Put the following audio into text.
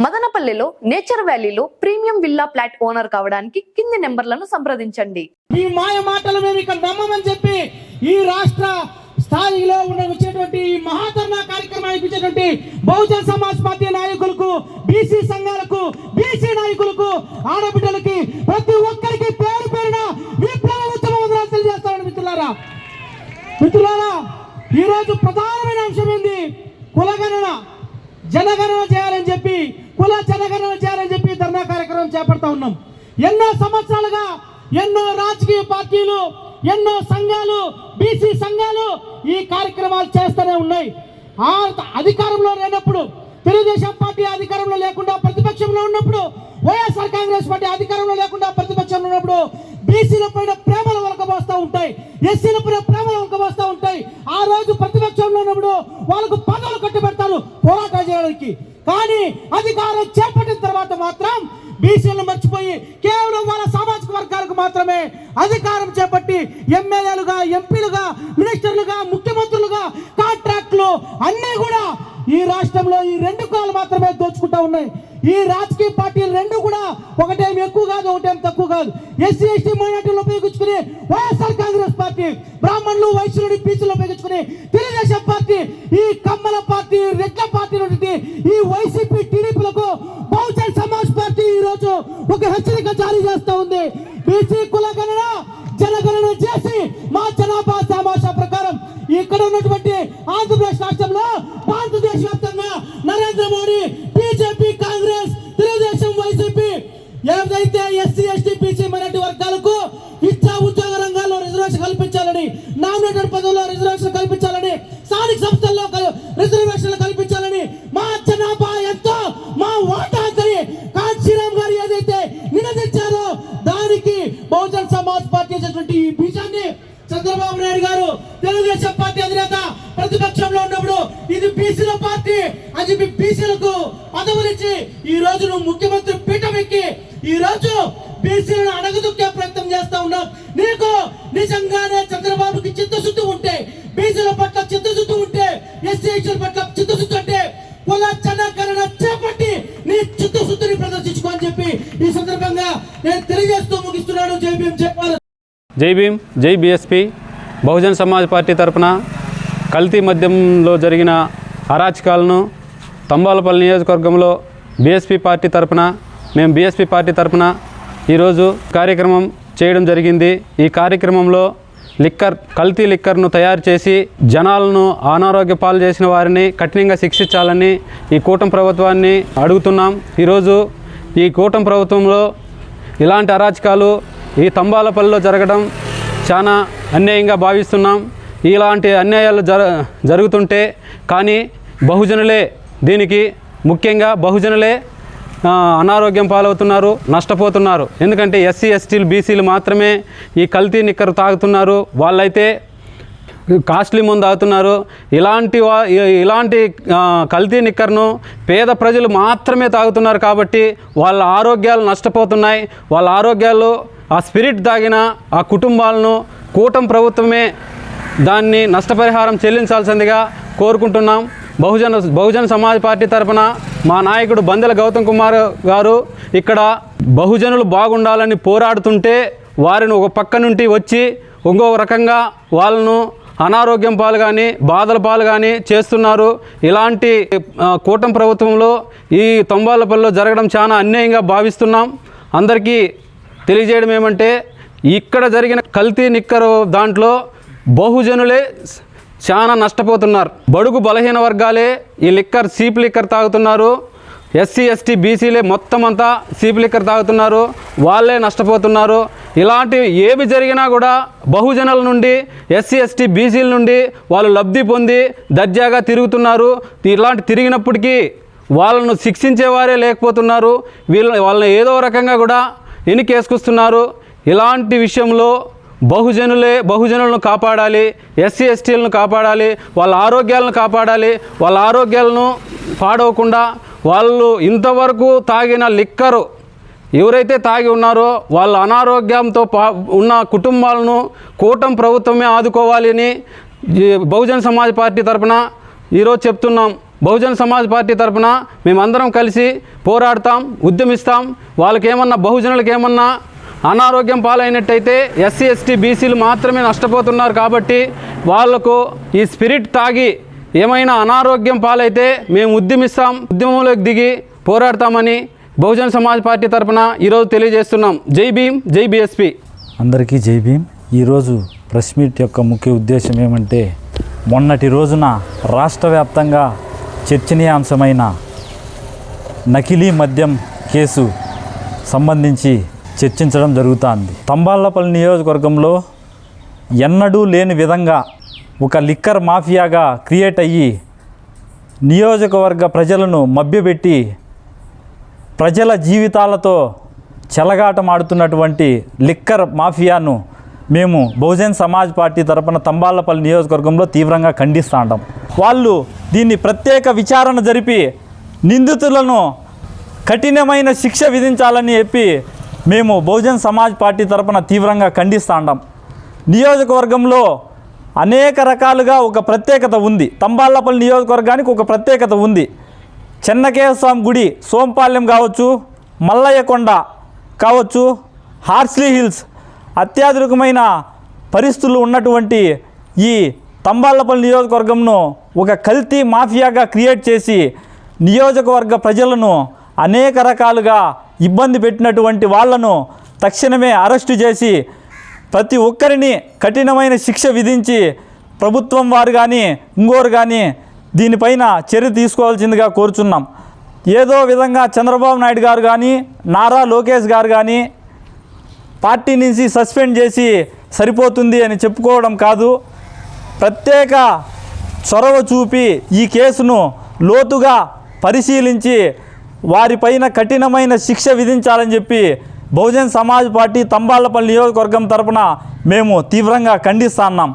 మదనపల్లిలో నేచర్ వ్యాలీలో premium villa flat owner కావడానికి కింది నెంబర్లను సంప్రదించండి. ఈ మాయ మాటలు మేము ఇక్కడ నమ్మమని చెప్పి ఈ రాష్ట్ర స్థాయిలో వచ్చినటువంటి ఈ మహాధర్నా కార్యక్రమానికి ఇచ్చేటువంటి బహుజన్ సమాజ్ పార్టీ నాయకులకు, బీసీ సంఘాలకు, బీసీ నాయకులకు, ఆడబిడ్డలకి ప్రతి ఒక్కరికి పేరు పేరున విప్లవ ఉద్యమ వందనాలు తెలియజేస్తామని మిత్రులారా, ఈరోజు ప్రధానమైన అంశం ఏంది? కులగణన, జనగణన చేయాలని చెప్పి, కుల జనగణన చేయాలని చెప్పి ధర్నా కార్యక్రమం చేపడతా ఉన్నాం. ఎన్నో సంవత్సరాలుగా ఎన్నో రాజకీయ పార్టీలు, ఎన్నో సంఘాలు, బీసీ సంఘాలు ఈ కార్యక్రమాలు చేస్తూనే ఉన్నాయి. ఆ అధికారంలో లేనప్పుడు, తెలుగుదేశం పార్టీ అధికారంలో లేకుండా ప్రతిపక్షంలో ఉన్నప్పుడు, వైఎస్ఆర్ కాంగ్రెస్ పార్టీ అధికారంలో లేకుండా ప్రతిపక్షంలో ఉన్నప్పుడు బీసీల పైన ప్రేమలు ఒలకబోస్తూ ఉంటాయి, ఎస్సీల పైన ప్రేమలు ఒలకబోస్తూ ఉంటాయి. ఆ రోజు ప్రతిపక్షంలో ఉన్నప్పుడు వాళ్ళకు పదవులు కట్టబెడతారు పోరాటం చేయడానికి. కానీ అధికారం చేపట్టిన తర్వాత మాత్రం బీసీలను మర్చిపోయి కేవలం వాళ్ళ సామాజిక వర్గాలకు మాత్రమే అధికారం చేపట్టి ఎమ్మెల్యేలుగా, ఎంపీలుగా, మినిస్టర్లుగా, ముఖ్యమంత్రులుగా, కాంట్రాక్టులు అన్నీ కూడా ఈ రాష్ట్రంలో ఈ రెండు కులాలు మాత్రమే దోచుకుంటా ఉన్నాయి. ఈ రాజకీయ పార్టీలు రెండు కూడా ఒకటేం ఎక్కువ కాదు, ఒకటేం తక్కువ కాదు. ఎస్సీ ఎస్టీ మైనార్టీలు ఉపయోగించుకుని వైఎస్ఆర్ కాంగ్రెస్ పార్టీ, బ్రాహ్మణులు, వైశ్యులు, బీసీలు ఉపయోగించుకుని తెలుగుదేశం పార్టీ, ఈ కమ్మల పార్టీ, రెడ్ల పార్టీ నుండి ఈ వైసీపీ, టీడీపీలకు బహుజన్ సమాజ్ పార్టీ ఈ రోజు ఒక హెచ్చరిక జారీ చేస్తూ ఉంది. బీసీ కులగణన, జనగణన చేసి మా జనాభా సమాచార ప్రకారం ఇక్కడ ఉన్నటువంటి ఆంధ్రప్రదేశ్ రాష్ట్రంలో భారతదేశ వ్యాప్తంగా నరేంద్ర మోడీ, బీజేపీ, కాంగ్రెస్, తెలుగుదేశం, వైసీపీ ఏదైతే ఎస్సీ ఎస్టీ బీసీ మైనారిటీ వర్గాలకు విద్యా ఉద్యోగ రంగాల్లో రిజర్వేషన్ కల్పించాలని, నామినేటెడ్ పదవుల్లో రిజర్వేషన్ కల్పించాలని, స్థానిక సంస్థల్లో రిజర్వేషన్లు కల్పించాలని, మా జనాభా ఎంతో మా ఓటా అని కాంచీరామ్ గారు ఏదైతే నినదించారో దానికి బహుజన్ సమాజ్ పార్టీ చేసినటువంటి ఈ బీజాన్ని చంద్రబాబు నాయుడు గారు, తెలుగుదేశం పార్టీ అధినేత ప్రతిపక్షంలో ఉన్నప్పుడు ఇది బీసీల పార్టీ అని చెప్పి బీసీలకు పదవులిచ్చి ఈ రోజు నువ్వు ముఖ్యమంత్రి పీఠం ఎక్కి ఈ రోజు బీసీలను అడగదుక్కే ప్రయత్నం చేస్తా ఉన్నావు. నీకు నిజంగానే చంద్రబాబుకి చిత్తశుద్ధి ఉంటే, బీసీల పట్ల చిత్తశుద్ధి ఉంటే, ఎస్సీ ఎస్టీల పట్ల చిత్తశుద్ధి ఉంటే కుల జనగణన చేపట్టి నీ చిత్తశుద్ధిని ప్రదర్శించుకోని చెప్పి ఈ సందర్భంగా నేను తెలియజేస్తూ ముగిస్తున్నాను. జై భీమ్, జై భారత్. జై భీమ్, జై బీఎస్పీ. బహుజన్ సమాజ్ పార్టీ తరఫున కల్తీ మద్యంలో జరిగిన అరాచకాలను తంబాలపల్లి నియోజకవర్గంలో బీఎస్పీ పార్టీ తరఫున, మేము బీఎస్పీ పార్టీ తరఫున ఈరోజు కార్యక్రమం చేయడం జరిగింది. ఈ కార్యక్రమంలో కల్తీ లిక్కర్ను తయారు చేసి జనాలను అనారోగ్య పాలు చేసిన వారిని కఠినంగా శిక్షించాలని ఈ కూటమి ప్రభుత్వాన్ని అడుగుతున్నాం. ఈరోజు ఈ కూటమి ప్రభుత్వంలో ఇలాంటి అరాచకాలు ఈ తంబాలపల్లిలో జరగడం చాలా అన్యాయంగా భావిస్తున్నాం. ఇలాంటి అన్యాయాలు జరుగుతుంటే కానీ బహుజనులే దీనికి, ముఖ్యంగా బహుజనులే అనారోగ్యం పాలవుతున్నారు, నష్టపోతున్నారు. ఎందుకంటే ఎస్సీ ఎస్టీలు బీసీలు మాత్రమే ఈ కల్తీ నిక్కరు తాగుతున్నారు, వాళ్ళైతే కాస్ట్లీ ముందు తాగుతున్నారు. ఇలాంటి కల్తీ నిక్కర్ను పేద ప్రజలు మాత్రమే తాగుతున్నారు కాబట్టి వాళ్ళ ఆరోగ్యాలు నష్టపోతున్నాయి. వాళ్ళ ఆరోగ్యాలు ఆ స్పిరిట్ తాగిన ఆ కుటుంబాలను కూటమి ప్రభుత్వమే దాన్ని నష్టపరిహారం చెల్లించాల్సిందిగా కోరుకుంటున్నాం. బహుజన్ సమాజ్ పార్టీ తరఫున మా నాయకుడు బందెల గౌతమ్ కుమార్ గారు ఇక్కడ బహుజనులు బాగుండాలని పోరాడుతుంటే వారిని ఒక పక్క నుండి వచ్చి ఇంకొక రకంగా వాళ్ళను అనారోగ్యం పాలు కానీ, బాధల పాలు కానీ చేస్తున్నారు. ఇలాంటి కూటమి ప్రభుత్వంలో ఈ తంబాలపల్లిలో జరగడం చాలా అన్యాయంగా భావిస్తున్నాం. అందరికీ తెలియజేయడం ఏమంటే, ఇక్కడ జరిగిన కల్తీ నిక్కరు దాంట్లో బహుజనులే చాలా నష్టపోతున్నారు. బడుగు బలహీన వర్గాలే ఈ చీప్ లిక్కర్ తాగుతున్నారు. ఎస్సీ ఎస్టీ బీసీలే మొత్తం అంతా చీప్ లిక్కర్ తాగుతున్నారు, వాళ్ళే నష్టపోతున్నారు. ఇలాంటివి ఏవి జరిగినా కూడా బహుజనుల నుండి, ఎస్సీ ఎస్టీ బీసీల నుండి వాళ్ళు లబ్ధి పొంది దర్జాగా తిరుగుతున్నారు. ఇలాంటి తిరిగినప్పటికీ వాళ్ళను శిక్షించేవారే లేకపోతున్నారు. వాళ్ళని ఏదో రకంగా కూడా ఎన్నికేసుకొస్తున్నారు. ఇలాంటి విషయంలో బహుజనులను కాపాడాలి, ఎస్సీ ఎస్టీలను కాపాడాలి, వాళ్ళ ఆరోగ్యాలను కాపాడాలి. వాళ్ళ ఆరోగ్యాలను పాడవకుండా వాళ్ళు ఇంతవరకు తాగిన లిక్కరు ఎవరైతే తాగి ఉన్నారో వాళ్ళ అనారోగ్యంతో ఉన్న కుటుంబాలను కూటమి ప్రభుత్వమే ఆదుకోవాలని బహుజన్ సమాజ్ పార్టీ తరఫున ఈరోజు చెప్తున్నాం. బహుజన్ సమాజ్ పార్టీ తరఫున మేమందరం కలిసి పోరాడతాం, ఉద్యమిస్తాం. వాళ్ళకేమన్నా బహుజనులకు ఏమన్నా అనారోగ్యం పాలైనట్టయితే ఎస్సీ ఎస్టీ బీసీలు మాత్రమే నష్టపోతున్నారు కాబట్టి వాళ్లకు ఈ స్పిరిట్ తాగి ఏమైనా అనారోగ్యం పాలైతే మేము ఉద్యమిస్తాం, ఉద్యమంలోకి దిగి పోరాడతామని బహుజన్ సమాజ్ పార్టీ తరఫున ఈరోజు తెలియజేస్తున్నాం. జై భీమ్, జై బీఎస్పీ. అందరికీ జై భీమ్. ఈరోజు ప్రెస్ మీట్ యొక్క ముఖ్య ఉద్దేశం ఏమంటే, మొన్నటి రోజున రాష్ట్ర వ్యాప్తంగా చర్చనీయాంశమైన నకిలీ మద్యం కేసు సంబంధించి చర్చించడం జరుగుతుంది. తంబాళ్లపల్లి నియోజకవర్గంలో ఎన్నడూ లేని విధంగా ఒక లిక్కర్ మాఫియాగా క్రియేట్ అయ్యి నియోజకవర్గ ప్రజలను మభ్యపెట్టి ప్రజల జీవితాలతో చెలగాటమాడుతున్నటువంటి లిక్కర్ మాఫియాను మేము బహుజన్ సమాజ్ పార్టీ తరపున తంబాళ్లపల్లి నియోజకవర్గంలో తీవ్రంగా ఖండిస్తూ ఉంటాం. వాళ్ళు దీన్ని ప్రత్యేక విచారణ జరిపి నిందితులను కఠినమైన శిక్ష విధించాలని చెప్పి మేము బహుజన్ సమాజ్ పార్టీ తరపున తీవ్రంగా ఖండిస్తూ ఉంటాం. నియోజకవర్గంలో అనేక రకాలుగా ఒక ప్రత్యేకత ఉంది. తంబాళ్లపల్లి నియోజకవర్గానికి ఒక ప్రత్యేకత ఉంది. చెన్నకేశ్వర స్వామి గుడి సోంపాలెం కావచ్చు, మల్లయ్యకొండ కావచ్చు, హార్స్లీ హిల్స్ అత్యాధునికమైన పరిస్థితులు ఉన్నటువంటి ఈ తంబాళ్లపల్లి నియోజకవర్గంను ఒక కల్తీ మాఫియాగా క్రియేట్ చేసి నియోజకవర్గ ప్రజలను అనేక రకాలుగా ఇబ్బంది పెట్టినటువంటి వాళ్లను తక్షణమే అరెస్టు చేసి ప్రతి ఒక్కరిని కఠినమైన శిక్ష విధించి ప్రభుత్వం వారు కానీ ఇంకోరు కానీ దీనిపైన చర్య తీసుకోవాల్సిందిగా కోరుచున్నాం. ఏదో విధంగా చంద్రబాబు నాయుడు గారు కానీ నారా లోకేష్ గారు కానీ పార్టీ నుంచి సస్పెండ్ చేసి సరిపోతుంది అని చెప్పుకోవడం కాదు. ప్రత్యేక చొరవ చూపి ఈ కేసును లోతుగా పరిశీలించి వారిపైన కఠినమైన శిక్ష విధించాలని చెప్పి బహుజన్ సమాజ్ పార్టీ తంబాళ్లపల్లి నియోజకవర్గం తరపున మేము తీవ్రంగా ఖండిస్తున్నాం.